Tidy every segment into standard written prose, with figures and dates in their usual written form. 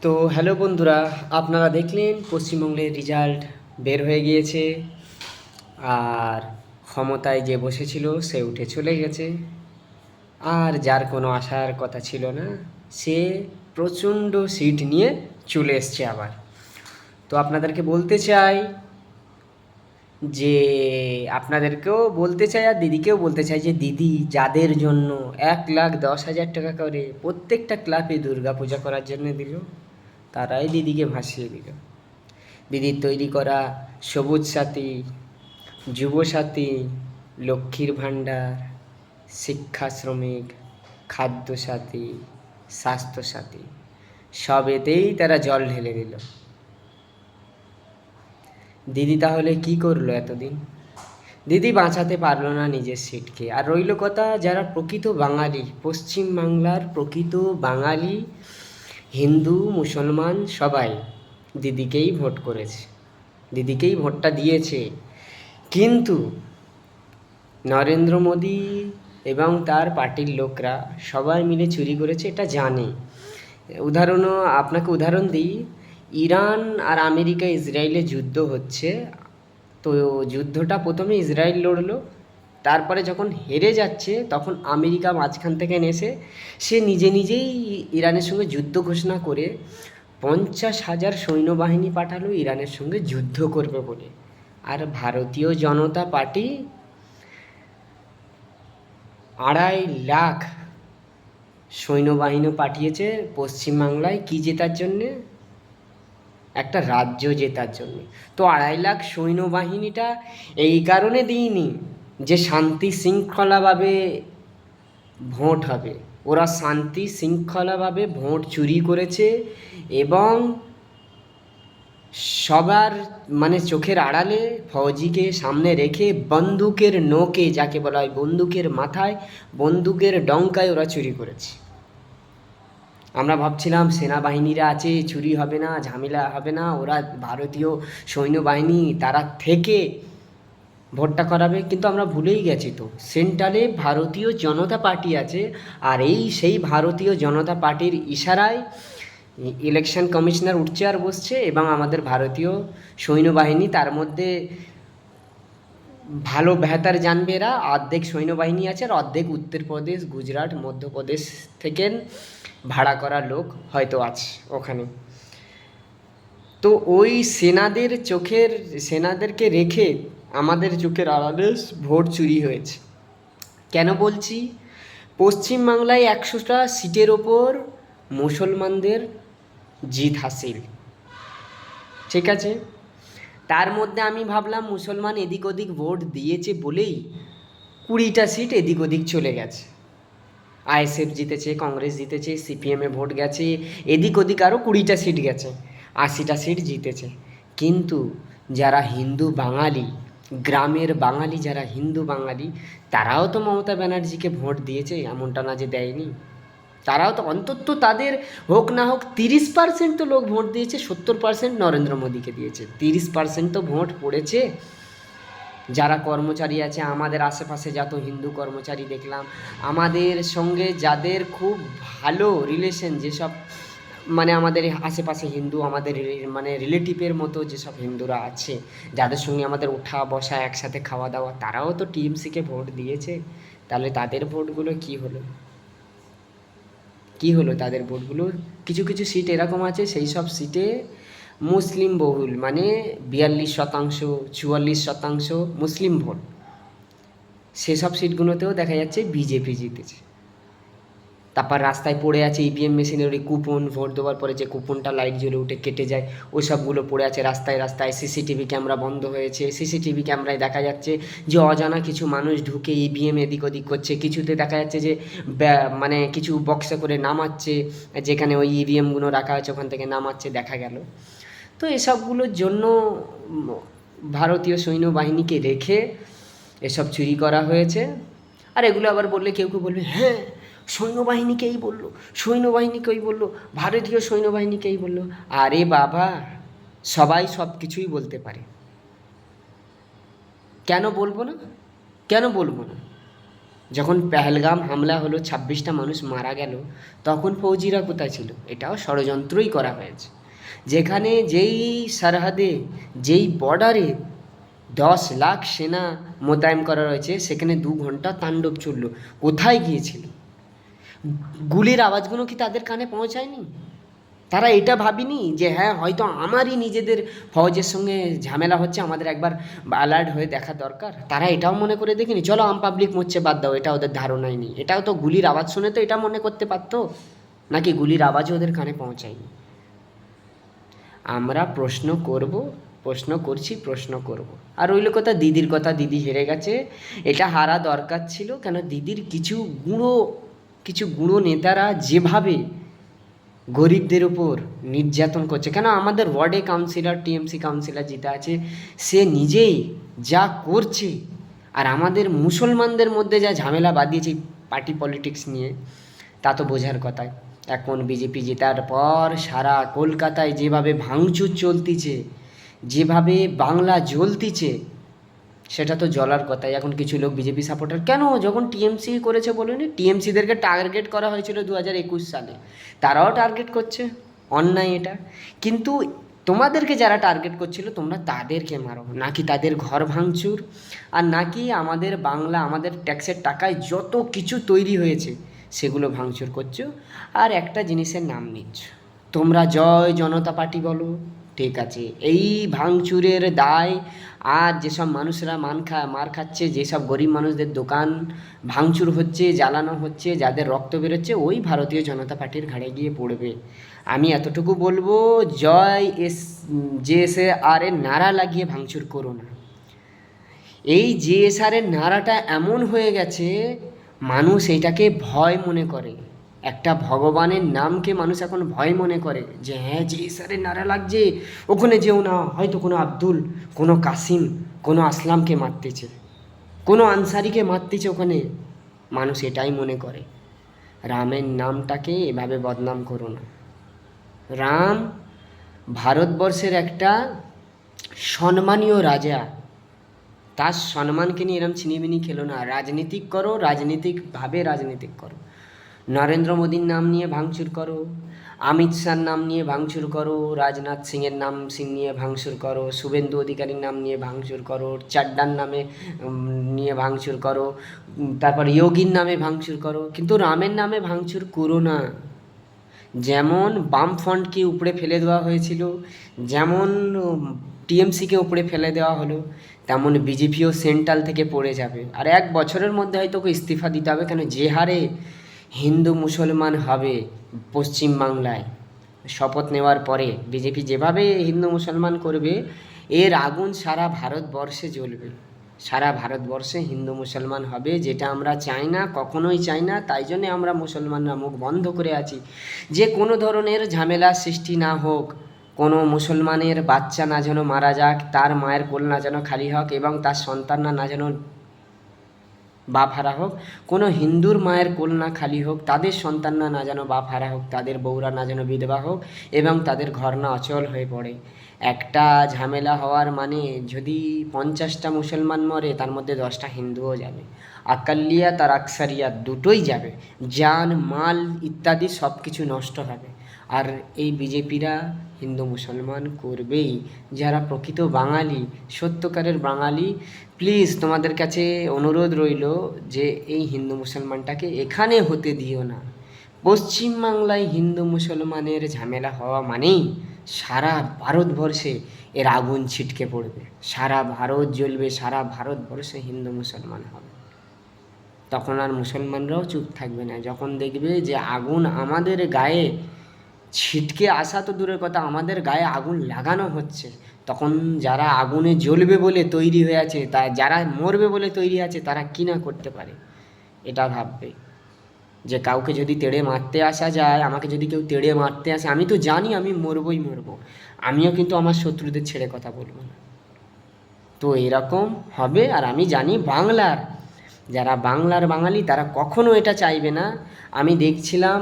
তো হ্যালো বন্ধুরা, আপনারা দেখলেন পশ্চিমবঙ্গের রেজাল্ট বের হয়ে গিয়েছে। আর ক্ষমতায় যে বসেছিল সে উঠে চলে গেছে। আর যার কোনো আসার কথা ছিল না, সে প্রচণ্ড সিট নিয়ে চলে এসছে আবার। তো আপনাদেরকে বলতে চাই যে আপনাদেরকেও বলতে চাই আর দিদিকেও বলতে চাই যে দিদি যাদের জন্য 1,10,000 টাকা করে প্রত্যেকটা ক্লাবে দুর্গা পূজা করার জন্য দিল, তারাই দিদিকে ভাসিয়ে দিল। দিদির তৈরি করা সবুজ সাথী, যুবসাথী, লক্ষ্মীর ভাণ্ডার, শিক্ষা শ্রমিক, খাদ্য সাথী, স্বাস্থ্যসাথী, সবেতেই তারা জল ঢেলে দিল। দিদি তাহলে কি করলো এতদিন? দিদি বাঁচাতে পারলো না নিজের সিটকে। আর রইল কথা, যারা প্রকৃত বাঙালি, পশ্চিমবাংলার প্রকৃত বাঙালি, হিন্দু মুসলমান সবাই দিদিকেই ভোট করেছে, দিদিকেই ভোটটা দিয়েছে। কিন্তু নরেন্দ্র মোদী এবং তার পার্টির লোকরা সবাই মিলে চুরি করেছে, এটা জানে। আপনাকে উদাহরণ দিই, ইরান আর আমেরিকা ইসরায়েলে যুদ্ধ হচ্ছে। তো যুদ্ধটা প্রথমে ইসরায়েল লড়লো, তারপরে যখন হেরে যাচ্ছে তখন আমেরিকা মাঝখান থেকে এসে সে নিজে নিজেই ইরানের সঙ্গে যুদ্ধ ঘোষণা করে 50,000 সৈন্যবাহিনী পাঠালো ইরানের সঙ্গে যুদ্ধ করবে বলে। আর ভারতীয় জনতা পার্টি 2.5 লাখ সৈন্যবাহিনী পাঠিয়েছে পশ্চিমবাংলায়, কি জেতার জন্যে? একটা রাজ্য জেতার জন্য। তো 2.5 লাখ সৈন্যবাহিনীটা এই কারণে দিইনি যে শান্তি শৃঙ্খলাভাবে ভোট হবে। ওরা শান্তি শৃঙ্খলাভাবে ভোট চুরি করেছে এবং সবার চোখের আড়ালে ফৌজিকে সামনে রেখে বন্দুকের নোকে, যাকে বলা হয় বন্দুকের মাথায়, বন্দুকের ডঙ্কায় ওরা চুরি করেছে। আমরা ভাবছিলাম সেনাবাহিনীরা আছে, চুরি হবে না, ঝামেলা হবে না, ওরা ভারতীয় সৈন্যবাহিনী তারা থেকে ভোটটা করাবে। কিন্তু আমরা ভুলেই গেছি তো, সেন্ট্রালে ভারতীয় জনতা পার্টি আছে। আর সেই ভারতীয় জনতা পার্টির ইশারায় ইলেকশন কমিশনার উঠছে আর বসছে, এবং আমাদের ভারতীয় সৈন্যবাহিনী তার মধ্যে ভালো বেহতার জানবে। এরা অর্ধেক সৈন্যবাহিনী আছে আর অর্ধেক উত্তরপ্রদেশ, গুজরাট, মধ্যপ্রদেশ থেকে ভাড়া করা লোক হয়তো আছে ওখানে। তো ওই সেনাদেরকে রেখে আমাদের চোখের আড়ালে ভোট চুরি হয়েছে। কেন বলছি? পশ্চিমবাংলায় 100টা সিটের ওপর মুসলমানদের জিত হাসিল, ঠিক আছে। তার মধ্যে আমি ভাবলাম মুসলমান এদিক ওদিক ভোট দিয়েছে বলেই 20টা সিট এদিক ওদিক চলে গেছে। আইএসএফ জিতেছে, কংগ্রেস জিতেছে, সিপিএমে ভোট গেছে, এদিক ওদিক আরও 20টা সিট গেছে, 80টা সিট জিতেছে। কিন্তু যারা হিন্দু বাঙালি, গ্রামের বাঙালি, যারা হিন্দু বাঙালি, তারাও তো মমতা ব্যানার্জিকে ভোট দিয়েছে, এমনটা না যে দেয়নি। তারাও তো অন্তত তাদের হোক না হোক 30% তো লোক ভোট দিয়েছে, 70% নরেন্দ্র মোদীকে দিয়েছে, 30% তো ভোট পড়েছে। যারা কর্মচারী আছে আমাদের আশেপাশে, যত হিন্দু কর্মচারী দেখলাম, আমাদের সঙ্গে যাদের খুব ভালো রিলেশন, যেসব আমাদের আশেপাশে হিন্দু, আমাদের রিলেটিভের মতো যেসব হিন্দুরা আছে, যাদের সঙ্গে আমাদের ওঠা বসা, একসাথে খাওয়া দাওয়া, তারাও তো টিএমসিকে ভোট দিয়েছে। তাহলে তাদের ভোটগুলো কি হলো? কি হলো তাদের ভোটগুলো? কিছু কিছু সিট এরকম আছে, সেই সব সিটে মুসলিম বহুল, 42%, 44% মুসলিম ভোট, সেসব সিটগুলোতেও দেখা যাচ্ছে বিজেপি জিতেছে। তারপর রাস্তায় পড়ে আছে ইভিএম মেশিনের ওই কুপন, ভোট দেওয়ার পরে যে কুপনটা লাইট জ্বলে উঠে কেটে যায়, ওই সবগুলো পড়ে আছে রাস্তায় রাস্তায়। সিসিটিভি ক্যামেরা বন্ধ হয়েছে, সিসিটিভি ক্যামেরায় দেখা যাচ্ছে যে অজানা কিছু মানুষ ঢুকে ইভিএম এদিক ওদিক করছে। কিছুতে দেখা যাচ্ছে যে কিছু বক্সে করে নামাচ্ছে, যেখানে ওই ইভিএমগুলো রাখা আছে ওখান থেকে নামাচ্ছে, দেখা গেল। তো এসবগুলোর জন্য ভারতীয় সৈন্যবাহিনীকে রেখে এসব চুরি করা হয়েছে। আর এগুলো আবার বললে কেউ কেউ বলবে, হ্যাঁ সৈন্যবাহিনীকেই বললো, সৈন্যবাহিনীকেই বললো, ভারতীয় সৈন্যবাহিনীকেই বললো। আরে বাবা, সবাই সব কিছুই বলতে পারে, কেন বলবো না? কেন বলবো না? যখন পেহেলগাম হামলা হলো, 26টা মানুষ মারা গেল, তখন ফৌজিরা কোথায় ছিল? এটাও ষড়যন্ত্রই করা হয়েছে। যেখানে যেই সরহদে, যেই বর্ডারে 10 লাখ সেনা মোতায়েন করা রয়েছে, সেখানে 2 ঘন্টা তাণ্ডব চলল। কোথায় গিয়েছিল? গুলির আওয়াজগুলো কি তাদের কানে পৌঁছায়নি? তারা এটা ভাবিনি যে হ্যাঁ, হয়তো আমারই নিজেদের ফৌজের সঙ্গে ঝামেলা হচ্ছে, আমাদের একবার অ্যালার্ট হয়ে দেখা দরকার? তারা এটাও মনে করে দেখিনি, চলো আম পাবলিক মরছে, বাদ দাও, এটা ওদের ধারণাই নেই। এটাও তো গুলির আওয়াজ শুনে তো এটা মনে করতে পারতো, নাকি গুলির আওয়াজও ওদের কানে পৌঁছায়নি? আমরা প্রশ্ন করব, প্রশ্ন করছি, প্রশ্ন করব। আর রইল কথা দিদির কথা, দিদি হেরে গেছে। এটা হারা দরকার ছিল, কেন দিদির কিছু গুঁড়ো নেতারা যেভাবে গরিবদের উপর নির্যাতন করছে, কেন আমাদের ওয়ার্ডে কাউন্সিলর, টিএমসি কাউন্সিলর যেটা আছে, সে নিজেই যা করছে, আর আমাদের মুসলমানদের মধ্যে যা ঝামেলা বাঁধিয়েছে পার্টি পলিটিক্স নিয়ে, তা তো বোঝার কথা। এখন বিজেপি জেতার পর সারা কলকাতায় যেভাবে ভাঙচুর চলতিছে, যেভাবে বাংলা জ্বলতিছে, সেটা তো জ্বলার কথাই। এখন কিছু লোক বিজেপি সাপোর্টার, কেন যখন টিএমসি করেছে বলেনি, টিএমসিদেরকে টার্গেট করা হয়েছিল 2021 সালে, তারাও টার্গেট করছে, অন্যায় এটা। কিন্তু তোমাদেরকে যারা টার্গেট করছিল, তোমরা তাদেরকে মারো, নাকি তাদের ঘর ভাঙচুর, আর নাকি আমাদের বাংলা, আমাদের ট্যাক্সের টাকায় যত কিছু তৈরি হয়েছে সেগুলো ভাঙচুর করছো, আর একটা জিনিসের নাম নিচ্ছ তোমরা, জয় জনতা পার্টি বলো, ঠিক আছে। এই ভাঙচুরের দায় আর যেসব মানুষরা মার খাচ্ছে, যেসব গরিব মানুষদের দোকান ভাঙচুর হচ্ছে, জ্বালানো হচ্ছে, যাদের রক্ত বেরোচ্ছে, ওই ভারতীয় জনতা পার্টির ঘাড়ে গিয়ে পড়বে। আমি এতটুকু বলবো, জেএসআর এর নারা লাগিয়ে ভাঙচুর করো না। এই জেএসআর এর নারাটা এমন হয়ে গেছে, মানুষ এইটাকে ভয় মনে করে। একটা ভগবানের নামকে মানুষ এখন ভয় মনে করে, যে হ্যাঁ জেএসআরের নারা লাগছে, ওখানে যেও না, হয়তো কোনো আব্দুল, কোনো কাসিম, কোনো আসলামকে মারতেছে, কোনো আনসারিকে মারতেছে ওখানে। মানুষ এটাই মনে করে। রামের নামটাকে এভাবে বদনাম করো না। রাম ভারতবর্ষের একটা সম্মানীয় রাজা, তার সম্মানকে নিয়ে এরম ছিনিমিনি খেলো না। রাজনীতিক করো, রাজনীতিকভাবে রাজনীতিক করো। নরেন্দ্র মোদীর নাম নিয়ে ভাঙচুর করো, অমিত শাহর নাম নিয়ে ভাঙচুর করো, রাজনাথ সিংয়ের নাম নিয়ে ভাঙচুর করো, শুভেন্দু অধিকারীর নাম নিয়ে ভাঙচুর করো, চাড্ডার নামে নিয়ে ভাঙচুর করো, তারপর যোগীর নামে ভাঙচুর করো, কিন্তু রামের নামে ভাঙচুর করো না। যেমন বামফ্রন্টকে উপড়ে ফেলে দেওয়া হয়েছিল, যেমন টিএমসিকে উপড়ে ফেলে দেওয়া হলো, তেমন বিজেপিও সেন্ট্রাল থেকে পড়ে যাবে। আর 1 বছরের মধ্যে হয়তো ওকে ইস্তিফা দিতে হবে, কেন যে হারে হিন্দু মুসলমান হবে পশ্চিমবাংলায় শপথ নেওয়ার পরে, বিজেপি যেভাবে হিন্দু মুসলমান করবে, এর আগুন সারা ভারতবর্ষে জ্বলবে। সারা ভারতবর্ষে হিন্দু মুসলমান হবে, যেটা আমরা চাই না, কখনোই চাই না। তাই জন্যে আমরা মুসলমানরা মুখ বন্ধ করে আছি, যে কোনো ধরনের ঝামেলা সৃষ্টি না হোক, কোনো মুসলমানের বাচ্চা না যেন মারা যাক, তার মায়ের কোল না যেন খালি হোক, এবং তার সন্তানরা না যেন বাপ হারা হোক, কোনো হিন্দুর মায়ের কোল না খালি হোক, তাদের সন্তানরা না যেন বাপ হারা হোক, তাদের বউরা না যেন বিধবা হোক, এবং তাদের ঘর না অচল হয়ে পড়ে। একটা ঝামেলা হওয়ার মানে, যদি 50টা মুসলমান মরে, তার মধ্যে 10টা হিন্দুও যাবে, আকালিয়াত আর আকসারিয়াত দুটোই যাবে, জান মাল ইত্যাদি সব কিছু নষ্ট হবে। আর এই বিজেপিরা হিন্দু মুসলমান করবেই। যারা প্রকৃত বাঙালি, সত্যকারের বাঙালি, প্লিজ তোমাদের কাছে অনুরোধ রইল যে এই হিন্দু মুসলমানটাকে এখানে হতে দিও না। পশ্চিমবাংলায় হিন্দু মুসলমানের ঝামেলা হওয়া মানেই সারা ভারতবর্ষে এর আগুন ছিটকে পড়বে, সারা ভারত জ্বলবে, সারা ভারতবর্ষে হিন্দু মুসলমান হবে। তখন আর মুসলমানরাও চুপ থাকবে না, যখন দেখবে যে আগুন আমাদের গায়ে ছিটকে আসা তো দূরের কথা, আমাদের গায়ে আগুন লাগানো হচ্ছে। তখন যারা আগুনে জ্বলবে বলে তৈরি হয়ে আছে, যারা মরবে বলে তৈরি আছে, তারা কি না করতে পারে এটা ভাববে। যে কাউকে যদি তেড়ে মারতে আসা যায়, আমাকে যদি কেউ তেড়ে মারতে আসে, আমি তো জানি আমি মরবই মরবো, আমিও কিন্তু আমার শত্রুদের ছেড়ে কথা বলবো না। তো এরকম হবে। আর আমি জানি যারা বাংলার বাঙালি, তারা কখনো এটা চাইবে না। আমি দেখছিলাম,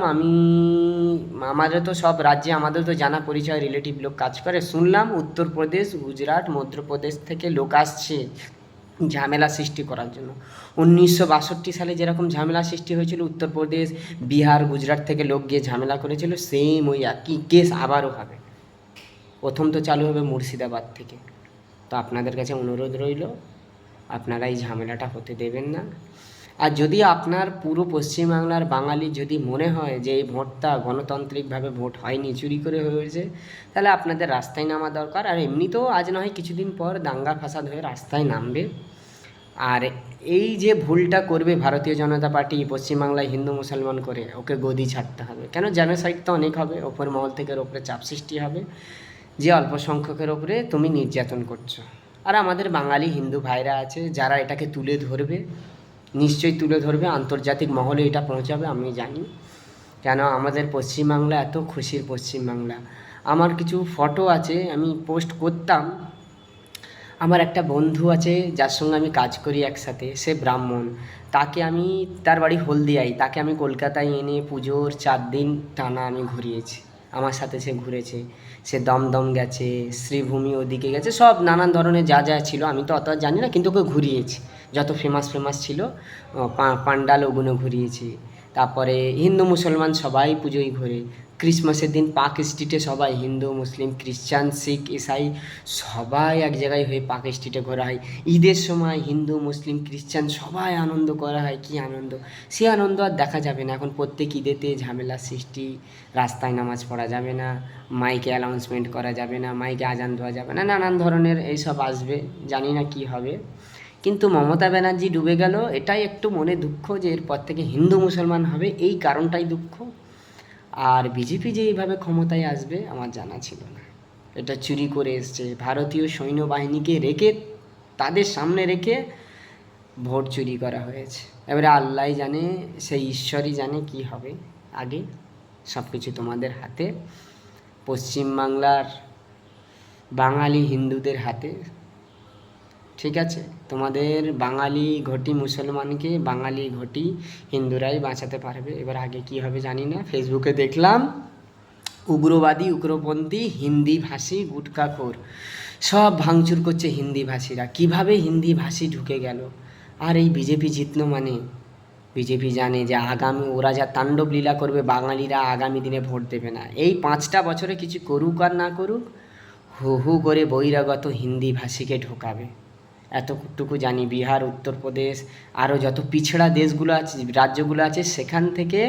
আমাদের তো সব রাজ্যে আমাদের তো জানা পরিচয় রিলেটিভ লোক কাজ করে, শুনলাম উত্তরপ্রদেশ, গুজরাট, মধ্যপ্রদেশ থেকে লোক আসছে ঝামেলা সৃষ্টি করার জন্য। 1962 সালে যেরকম ঝামেলা সৃষ্টি হয়েছিল, উত্তরপ্রদেশ, বিহার, গুজরাট থেকে লোক গিয়ে ঝামেলা করেছিল, সেম ওই একই কেস আবারও হবে। প্রথম তো চালু হবে মুর্শিদাবাদ থেকে। তো আপনাদের কাছে অনুরোধ রইল, আপনারা এই ঝামেলাটা হতে দেবেন না। আর যদি আপনার পুরো পশ্চিমবাংলার বাঙালি যদি মনে হয় যে এই ভোটটা গণতান্ত্রিকভাবে ভোট হয়নি, চুরি করে হয়েছে, তাহলে আপনাদের রাস্তায় নামা দরকার। আর এমনিতেও আজ নয় কিছুদিন পর দাঙ্গা ফাসাদ হয়ে রাস্তায় নামবে। আর এই যে ভুলটা করবে ভারতীয় জনতা পার্টি পশ্চিমবাংলায় হিন্দু মুসলমান করে, ওকে গদি ছাড়তে হবে। কেন, জেনোসাইড তো অনেক হবে, ওপর মহল থেকে ওপরে চাপ সৃষ্টি হবে যে অল্প সংখ্যকের ওপরে তুমি নির্যাতন করছো। আর আমাদের বাঙালি হিন্দু ভাইরা আছে যারা এটাকে তুলে ধরবে, নিশ্চয়ই তুলে ধরবে, আন্তর্জাতিক মহলে এটা পৌঁছাবে, আমি জানি। কেন, আমাদের পশ্চিমবাংলা এত খুশির পশ্চিমবাংলা। আমার কিছু ফটো আছে, আমি পোস্ট করতাম। আমার একটা বন্ধু আছে যার সঙ্গে আমি কাজ করি একসাথে, সে ব্রাহ্মণ। তাকে আমি, তার বাড়ি হলদিয়ায়, তাকে আমি কলকাতায় এনে পুজোর 4 দিন টানা আমি ঘুরিয়েছি। আমার সাথে সে ঘুরেছে, সে দমদম গেছে, শ্রীভূমি ওদিকে গেছে, সব নানান ধরনের যা যা ছিল আমি তো অত জানি না, কিন্তু ওকে ঘুরিয়েছি। যত ফেমাস ফেমাস ছিল পান্ডাল ওগুলো ঘুরিয়েছি। তারপরে হিন্দু মুসলমান সবাই পুজোয় ঘোরে। ক্রিসমাসের দিন পার্ক স্ট্রিটে সবাই, হিন্দু মুসলিম খ্রিস্টান শিখ ইসাই সবাই এক জায়গায় হয়ে পার্ক স্ট্রিটে ঘোরা হয়। ঈদের সময় হিন্দু মুসলিম খ্রিস্টান সবাই আনন্দ করা হয়, কী আনন্দ! সে আনন্দ আর দেখা যাবে না এখন। প্রত্যেক ঈদেতে ঝামেলা সৃষ্টি, রাস্তায় নামাজ পড়া যাবে না, মাইকে অ্যানাউন্সমেন্ট করা যাবে না, মাইকে আজান দেওয়া যাবে না, নানান ধরনের এইসব আসবে, জানি না কি হবে। কিন্তু মমতা ব্যানার্জি ডুবে গেল, এটাই একটু মনে দুঃখ যে এরপর থেকে হিন্দু মুসলমান হবে, এই কারণটাই দুঃখ। আর বিজেপি যে এইভাবে ক্ষমতায় আসবে আমার জানা ছিল না। এটা চুরি করে এসছে, ভারতীয় সৈন্যবাহিনীকে রেখে, তাদের সামনে রেখে ভোট চুরি করা হয়েছে। এবারে আল্লাহ জানে, সেই ঈশ্বরই জানে কি হবে আগে। সব কিছু তোমাদের হাতে, পশ্চিমবাংলার বাঙালি হিন্দুদের হাতে। ঠিক আছে, তোমাদের বাঙালি ঘটি মুসলমানকে বাঙালি ঘটি হিন্দুরাই বাঁচাতে পারবে। এবার আগে কি হবে জানি না। ফেসবুকে দেখলাম উগ্রবাদী উগ্রপন্থী হিন্দি ভাষী গুটকাখোর সব ভাঙচুর করছে হিন্দি ভাষীরা। কিভাবে হিন্দি ভাষী ঢুকে গেল? আর এই বিজেপি জিতলো মানে বিজেপি জানে যে আগামী ওরা যা তাণ্ডব লীলা করবে, বাঙালিরা আগামী দিনে ভোট দেবে না। এই 5টা বছরে কিছু করুক আর না করুক, হু হু করে বহিরাগত হিন্দি ভাষীকে ঢোকাবে। এতটুকু জানি। বিহার, উত্তরপ্রদেশ, আরও যত পিছড়া দেশগুলো আছে, রাজ্যগুলো আছে, সেখান থেকে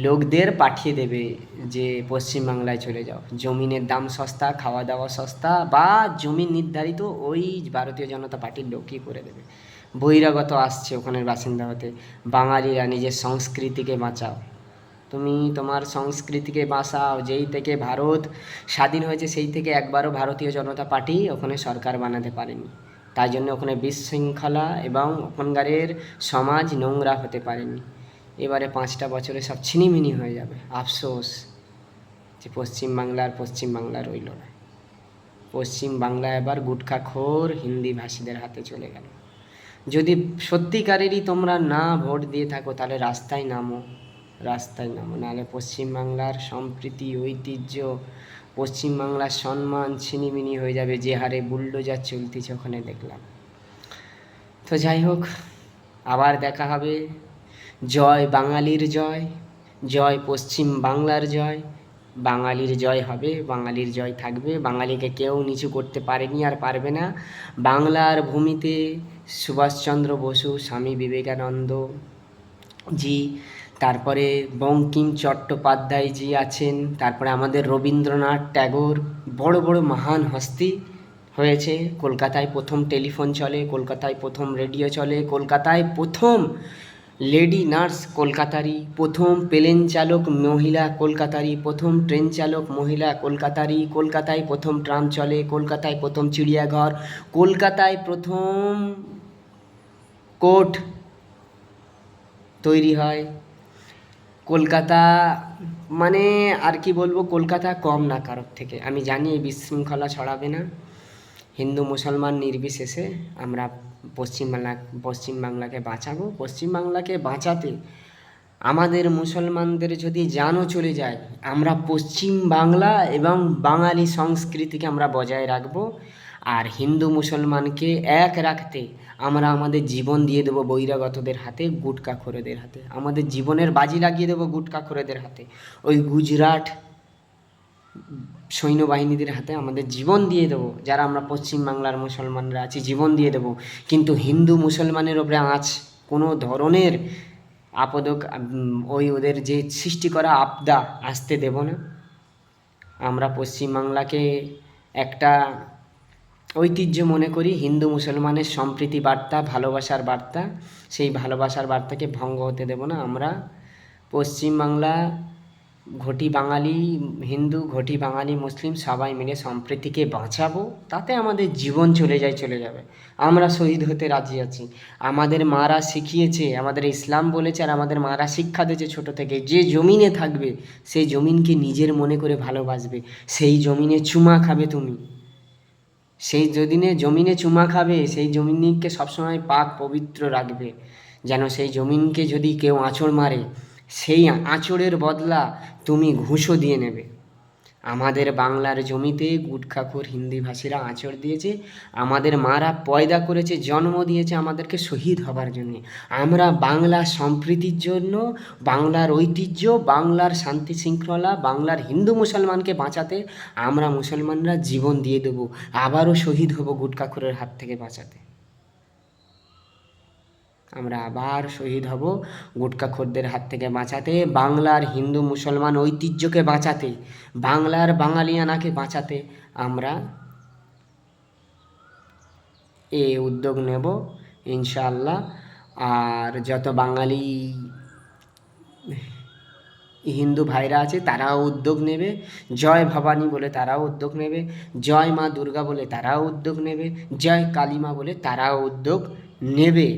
লোকদের পাঠিয়ে দেবে যে পশ্চিমবাংলায় চলে যাও। জমিনের দাম সস্তা, খাওয়া দাওয়া সস্তা, বা জমি নির্ধারিত ওই ভারতীয় জনতা পার্টির লোকই করে দেবে। বহিরাগত আসছে ওখানের বাসিন্দা হতে। বাঙালিরা নিজের সংস্কৃতিকে বাঁচাও, তুমি তোমার সংস্কৃতিকে বাঁচাও। যেই থেকে ভারত স্বাধীন হয়েছে সেই থেকে একবারও ভারতীয় জনতা পার্টি ওখানে সরকার বানাতে পারেনি। তাই জন্য ওখানে বিশৃঙ্খলা এবং ওখানকারের সমাজ নোংরা হতে পারেনি। এবারে 5টা বছরে সব ছিনিমিনি হয়ে যাবে। আফসোস যে পশ্চিমবাংলা রইল না। পশ্চিমবাংলা এবার গুটখাখোর হিন্দি ভাষীদের হাতে চলে গেল। যদি সত্যিকারেরই তোমরা না ভোট দিয়ে থাকো তাহলে রাস্তায় নামো, নাহলে পশ্চিমবাংলার সম্প্রীতি, ঐতিহ্য, পশ্চিমবাংলার সম্মান ছিনিমিনি হয়ে যাবে। যে হারে বুলডোজার চলতেছে ওখানে দেখলাম। তো যাই হোক, আবার দেখা হবে। জয় বাঙালির জয়, জয় পশ্চিম বাংলার জয়। বাঙালির জয় হবে, বাঙালির জয় থাকবে। বাঙালিকে কেউ নিচু করতে পারেনি আর পারবে না। বাংলার ভূমিতে সুভাষচন্দ্র বসু, স্বামী বিবেকানন্দ জি, তারপরে বঙ্কিম চট্টোপাধ্যায় জি আছেন, তারপরে আমাদের রবীন্দ্রনাথ ট্যাগর, বড় বড় মহান হস্তি হয়েছে। কলকাতায় প্রথম টেলিফোন চলে, কলকাতায় প্রথম রেডিও চলে, কলকাতায় প্রথম লেডি নার্স কলকাতারই, প্রথম প্লেন চালক মহিলা কলকাতারই, প্রথম ট্রেন চালক মহিলা কলকাতারই, কলকাতায় প্রথম ট্রাম চলে, কলকাতায় প্রথম চিড়িয়াঘর, কলকাতায় প্রথম কোর্ট তৈরি হয়। কলকাতা মানে আর কি বলবো, কলকাতা কম না কারোর থেকে। আমি জানি এই বিশৃঙ্খলা ছড়াবে না। হিন্দু মুসলমান নির্বিশেষে আমরা পশ্চিমবাংলাকে বাঁচাবো। পশ্চিমবাংলাকে বাঁচাতে আমাদের মুসলমানদের যদি জানও চলে যায়, আমরা পশ্চিমবাংলা এবং বাঙালি সংস্কৃতিকে আমরা বজায় রাখবো। আর হিন্দু মুসলমানকে এক রাখতে আমরা আমাদের জীবন দিয়ে দেবো বহিরাগতদের হাতে, গুটখাখোরেদের হাতে, আমাদের জীবনের বাজি লাগিয়ে দেবো গুটখাখোরেদের হাতে, ওই গুজরাট সৈন্যবাহিনীদের হাতে আমাদের জীবন দিয়ে দেবো, যারা আমরা পশ্চিমবাংলার মুসলমানরা আছি জীবন দিয়ে দেবো। কিন্তু হিন্দু মুসলমানের ওপরে আঁচ কোনো ধরনের ওই ওদের যে সৃষ্টি করা আপদা আসতে দেব না। আমরা পশ্চিমবাংলাকে একটা ঐতিহ্য মনে করি, হিন্দু মুসলমানের সম্প্রীতি বার্তা, ভালোবাসার বার্তা, সেই ভালোবাসার বার্তাকে ভঙ্গ হতে দেব না। আমরা পশ্চিমবাংলা ঘটি বাঙালি হিন্দু, ঘটি বাঙালি মুসলিম সবাই মিলে সম্প্রীতিকে বাঁচাবো, তাতে আমাদের জীবন চলে যাবে। আমরা শহীদ হতে রাজি আছি। আমাদের মারা শিখিয়েছে, আমাদের ইসলাম বলেছে, আর আমাদের মারা শিক্ষা দিয়েছে ছোট থেকে, যে জমিনে থাকবে সেই জমিনকে নিজের মনে করে ভালোবাসবে, সেই জমিনে চুমা খাবে তুমি, সেই জমিনে চুমা খাবে, সেই জমিনকে সবসময় পাক পবিত্র রাখবে, যেন সেই জমিনকে যদি কেউ আঁচড় মারে সেই আঁচড়ের বদলা তুমি ঘুষও দিয়ে নেবে। আমাদের বাংলার জমিতে গুটখাখোর হিন্দিভাষীরা আঁচড় দিয়েছে, আমাদের মারা পয়দা করেছে, জন্ম দিয়েছে আমাদেরকে শহীদ হবার জন্যে। আমরা বাংলার সম্প্রীতির জন্য, বাংলার ঐতিহ্য, বাংলার শান্তি শৃঙ্খলা, বাংলার হিন্দু মুসলমানকে বাঁচাতে আমরা মুসলমানরা জীবন দিয়ে দেবো, আবারও শহীদ হব গুটখাখোরের হাত থেকে বাঁচাতে। আমরা আবার শহীদ হব গুটখাখোরদের হাত থেকে বাঁচাতে, বাংলার হিন্দু মুসলমান ঐতিহ্যকে বাঁচাতে, বাংলার বাঙালিয়ানাকে বাঁচাতে আমরা এই উদ্যোগ নেব ইনশাআল্লাহ। আর যত বাঙালি হিন্দু ভাইরা আছে তারাও উদ্যোগ নেবে, জয় ভবানী বলে তারাও উদ্যোগ নেবে, জয় মা দুর্গা বলে তারাও উদ্যোগ নেবে, জয় কালীমা বলে তারাও উদ্যোগ নেবে,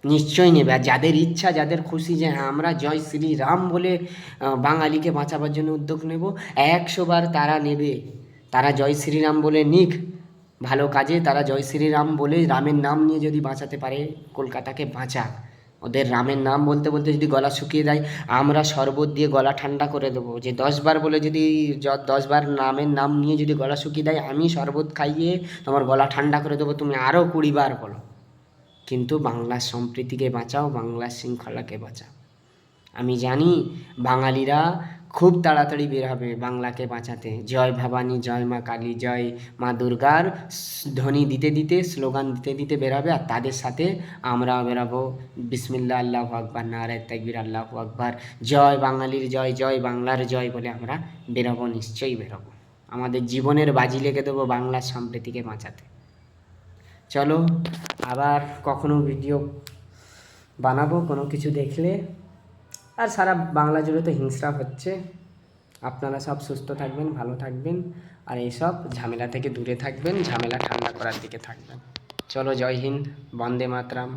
নিশ্চয়ই নেবে। আর যাদের ইচ্ছা, যাদের খুশি যে হ্যাঁ আমরা জয় শ্রীরাম বলে বাঙালিকে বাঁচাবার জন্য উদ্যোগ নেব, 100 বার তারা নেবে। তারা জয় শ্রীরাম বলে নিক, ভালো কাজে তারা জয় শ্রীরাম বলে রামের নাম নিয়ে যদি বাঁচাতে পারে কলকাতাকে বাঁচাক। ওদের রামের নাম বলতে বলতে যদি গলা শুকিয়ে দেয়, আমরা শরবত দিয়ে গলা ঠান্ডা করে দেবো। যে 10 বার বলে যদি 10 বার রামের নাম নিয়ে যদি গলা শুকিয়ে দেয়, আমি শরবত খাইয়ে তোমার গলা ঠান্ডা করে দেবো, তুমি আরও 20 বার বলো। কিন্তু বাংলার সম্প্রীতিকে বাঁচাও, বাংলার শৃঙ্খলাকে বাঁচাও। আমি জানি বাঙালিরা খুব তাড়াতাড়ি বের হবে বাংলাকে বাঁচাতে, জয় ভবানী, জয় মা কালী, জয় মা দুর্গার ধ্বনি দিতে দিতে, স্লোগান দিতে দিতে বেরাবে। আর তাদের সাথে আমরা বেরাবো বিসমিল্লাহ আল্লাহু আকবার, নারায়ে তাকবীর আল্লাহু আকবার, জয় বাঙালির জয়, জয় বাংলার জয় বলে আমরা বেরাবো, নিশ্চয়ই বেরাবো। আমাদের জীবনের বাজি লেগে দেবো বাংলার সম্প্রীতিকে বাঁচাতে। চলো আবার কখনো ভিডিও বানাবো কোনো কিছু দেখলে। আর সারা বাংলা জুড়ে তো হিংসা হচ্ছে। আপনারা সব সুস্থ থাকবেন, ভালো থাকবেন, আর এইসব ঝামেলা থেকে দূরে থাকবেন, ঝামেলা ঠান্ডা করার দিকে থাকবেন। চলো, জয় হিন্দ, বন্দে মাতরম।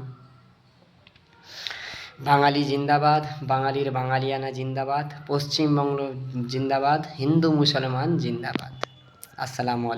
বাঙালি জিন্দাবাদ, বাঙালির বাঙালিয়ানা জিন্দাবাদ, পশ্চিমবঙ্গ জিন্দাবাদ, হিন্দু মুসলমান জিন্দাবাদ। আসসালামু আলাইকুম।